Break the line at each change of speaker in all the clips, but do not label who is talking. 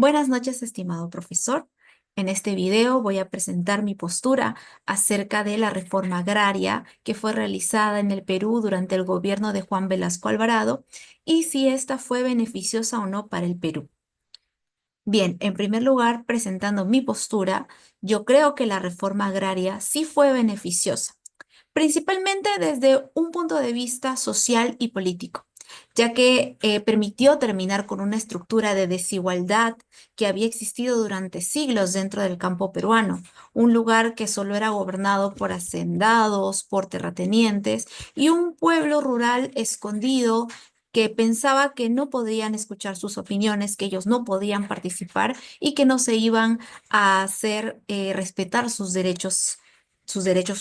Buenas noches, estimado profesor. En este video voy a presentar mi postura acerca de la reforma agraria que fue realizada en el Perú durante el gobierno de Juan Velasco Alvarado y si esta fue beneficiosa o no para el Perú. Bien, en primer lugar, presentando mi postura, yo creo que la reforma agraria sí fue beneficiosa principalmente desde un punto de vista social y político, ya que permitió terminar con una estructura de desigualdad que había existido durante siglos dentro del campo peruano, un lugar que solo era gobernado por hacendados, por terratenientes y un pueblo rural escondido que pensaba que no podían escuchar sus opiniones, que ellos no podían participar y que no se iban a hacer respetar sus derechos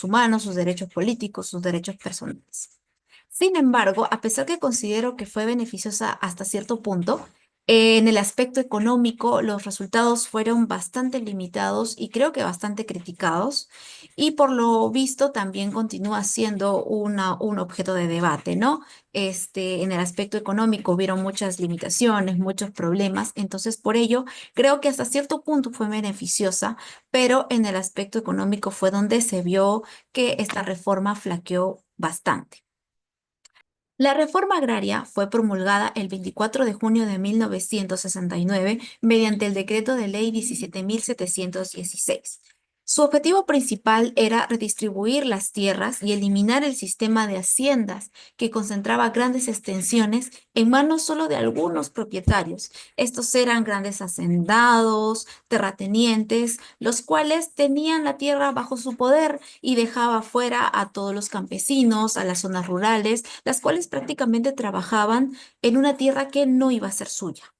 humanos, sus derechos políticos, sus derechos personales. Sin embargo, a pesar que considero que fue beneficiosa hasta cierto punto, en el aspecto económico los resultados fueron bastante limitados y creo que bastante criticados y por lo visto también continúa siendo un objeto de debate, ¿no? En el aspecto económico hubieron muchas limitaciones, muchos problemas, entonces por ello creo que hasta cierto punto fue beneficiosa, pero en el aspecto económico fue donde se vio que esta reforma flaqueó bastante. La reforma agraria fue promulgada el 24 de junio de 1969 mediante el decreto de ley 17.716. Su objetivo principal era redistribuir las tierras y eliminar el sistema de haciendas que concentraba grandes extensiones en manos solo de algunos propietarios. Estos eran grandes hacendados, terratenientes, los cuales tenían la tierra bajo su poder y dejaba fuera a todos los campesinos, a las zonas rurales, las cuales prácticamente trabajaban en una tierra que no iba a ser suya.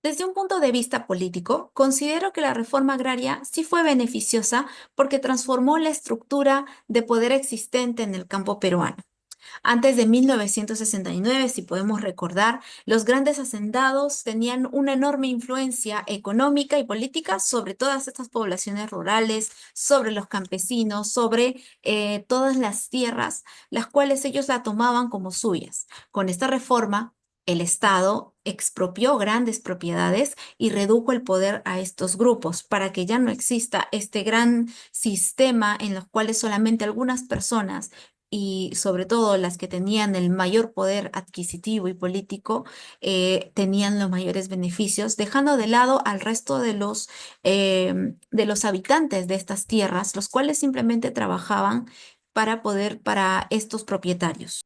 Desde un punto de vista político, considero que la reforma agraria sí fue beneficiosa porque transformó la estructura de poder existente en el campo peruano. Antes de 1969, si podemos recordar, los grandes hacendados tenían una enorme influencia económica y política sobre todas estas poblaciones rurales, sobre los campesinos, sobre todas las tierras, las cuales ellos la tomaban como suyas. Con esta reforma, el Estado expropió grandes propiedades y redujo el poder a estos grupos para que ya no exista este gran sistema en los cuales solamente algunas personas y sobre todo las que tenían el mayor poder adquisitivo y político, tenían los mayores beneficios, dejando de lado al resto de los habitantes de estas tierras, los cuales simplemente trabajaban para estos propietarios.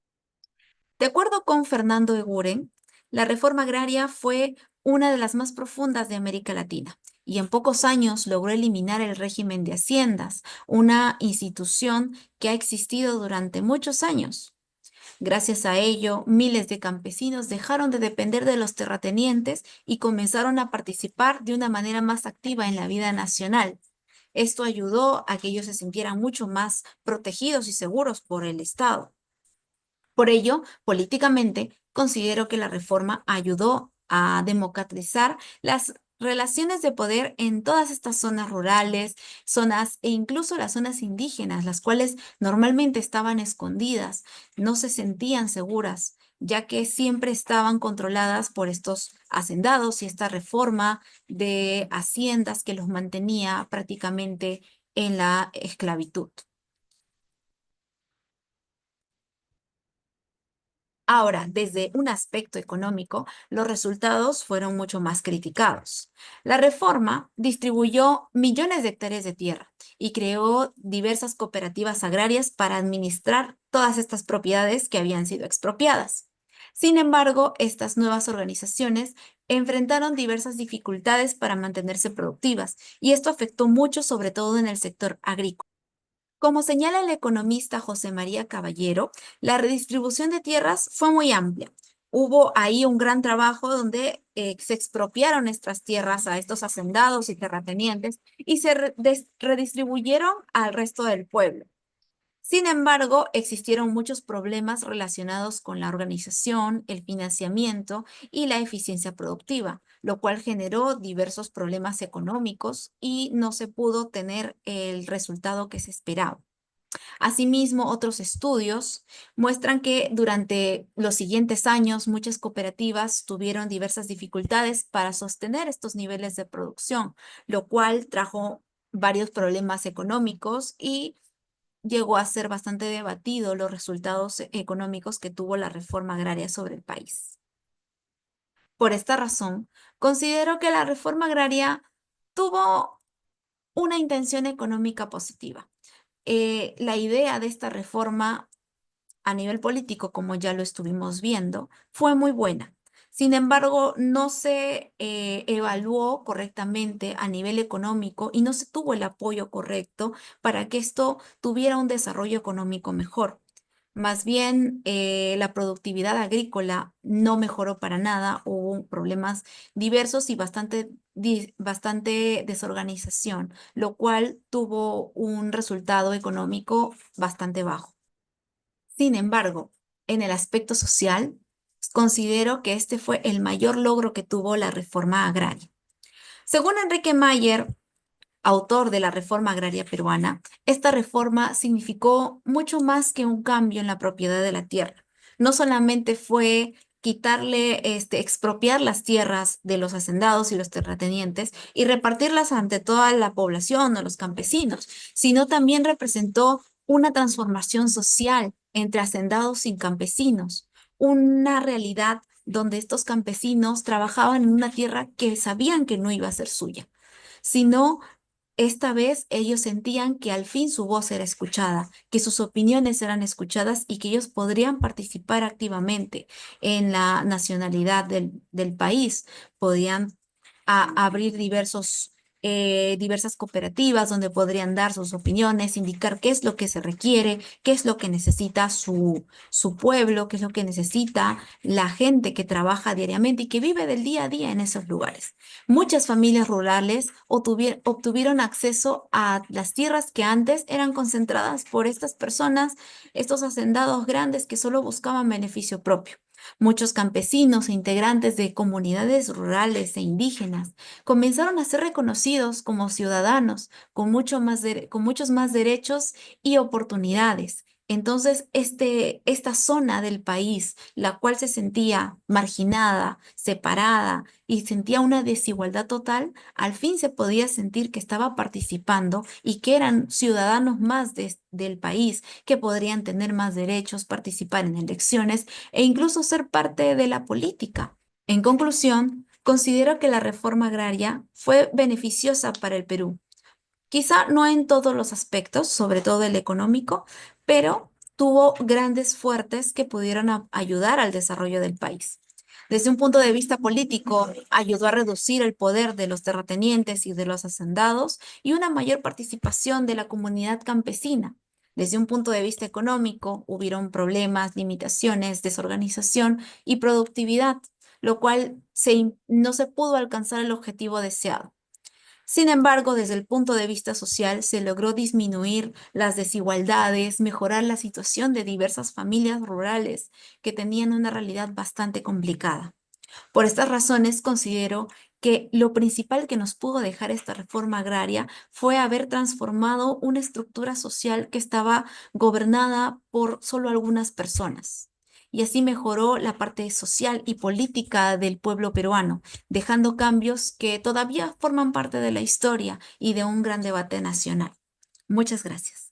De acuerdo con Fernando Eguren, la reforma agraria fue una de las más profundas de América Latina y en pocos años logró eliminar el régimen de haciendas, una institución que ha existido durante muchos años. Gracias a ello, miles de campesinos dejaron de depender de los terratenientes y comenzaron a participar de una manera más activa en la vida nacional. Esto ayudó a que ellos se sintieran mucho más protegidos y seguros por el Estado. Por ello, políticamente, considero que la reforma ayudó a democratizar las relaciones de poder en todas estas zonas rurales, zonas e incluso las zonas indígenas, las cuales normalmente estaban escondidas, no se sentían seguras, ya que siempre estaban controladas por estos hacendados y esta reforma de haciendas que los mantenía prácticamente en la esclavitud. Ahora, desde un aspecto económico, los resultados fueron mucho más criticados. La reforma distribuyó millones de hectáreas de tierra y creó diversas cooperativas agrarias para administrar todas estas propiedades que habían sido expropiadas. Sin embargo, estas nuevas organizaciones enfrentaron diversas dificultades para mantenerse productivas y esto afectó mucho, sobre todo en el sector agrícola. Como señala el economista José María Caballero, la redistribución de tierras fue muy amplia. Hubo ahí un gran trabajo donde se expropiaron estas tierras a estos hacendados y terratenientes y se redistribuyeron al resto del pueblo. Sin embargo, existieron muchos problemas relacionados con la organización, el financiamiento y la eficiencia productiva, lo cual generó diversos problemas económicos y no se pudo tener el resultado que se esperaba. Asimismo, otros estudios muestran que durante los siguientes años muchas cooperativas tuvieron diversas dificultades para sostener estos niveles de producción, lo cual trajo varios problemas económicos y llegó a ser bastante debatido los resultados económicos que tuvo la reforma agraria sobre el país. Por esta razón, considero que la reforma agraria tuvo una intención económica positiva. La idea de esta reforma a nivel político, como ya lo estuvimos viendo, fue muy buena. Sin embargo, no se evaluó correctamente a nivel económico y no se tuvo el apoyo correcto para que esto tuviera un desarrollo económico mejor. Más bien, la productividad agrícola no mejoró para nada, hubo problemas diversos y bastante desorganización, lo cual tuvo un resultado económico bastante bajo. Sin embargo, en el aspecto social, considero que este fue el mayor logro que tuvo la reforma agraria. Según Enrique Mayer, autor de la reforma agraria peruana, esta reforma significó mucho más que un cambio en la propiedad de la tierra. No solamente fue expropiar las tierras de los hacendados y los terratenientes y repartirlas ante toda la población o los campesinos, sino también representó una transformación social entre hacendados y campesinos, una realidad donde estos campesinos trabajaban en una tierra que sabían que no iba a ser suya, sino esta vez ellos sentían que al fin su voz era escuchada, que sus opiniones eran escuchadas y que ellos podrían participar activamente en la nacionalidad del país. Podían abrir diversas cooperativas donde podrían dar sus opiniones, indicar qué es lo que se requiere, qué es lo que necesita su pueblo, qué es lo que necesita la gente que trabaja diariamente y que vive del día a día en esos lugares. Muchas familias rurales obtuvieron acceso a las tierras que antes eran concentradas por estas personas, estos hacendados grandes que solo buscaban beneficio propio. Muchos campesinos e integrantes de comunidades rurales e indígenas comenzaron a ser reconocidos como ciudadanos con muchos más derechos y oportunidades. Entonces, esta zona del país, la cual se sentía marginada, separada y sentía una desigualdad total, al fin se podía sentir que estaba participando y que eran ciudadanos más del país, que podrían tener más derechos, participar en elecciones e incluso ser parte de la política. En conclusión, considero que la reforma agraria fue beneficiosa para el Perú. Quizá no en todos los aspectos, sobre todo el económico, pero tuvo grandes fuertes que pudieron ayudar al desarrollo del país. Desde un punto de vista político, ayudó a reducir el poder de los terratenientes y de los hacendados y una mayor participación de la comunidad campesina. Desde un punto de vista económico, hubieron problemas, limitaciones, desorganización y productividad, lo cual no se pudo alcanzar el objetivo deseado. Sin embargo, desde el punto de vista social, se logró disminuir las desigualdades, mejorar la situación de diversas familias rurales que tenían una realidad bastante complicada. Por estas razones, considero que lo principal que nos pudo dejar esta reforma agraria fue haber transformado una estructura social que estaba gobernada por solo algunas personas. Y así mejoró la parte social y política del pueblo peruano, dejando cambios que todavía forman parte de la historia y de un gran debate nacional. Muchas gracias.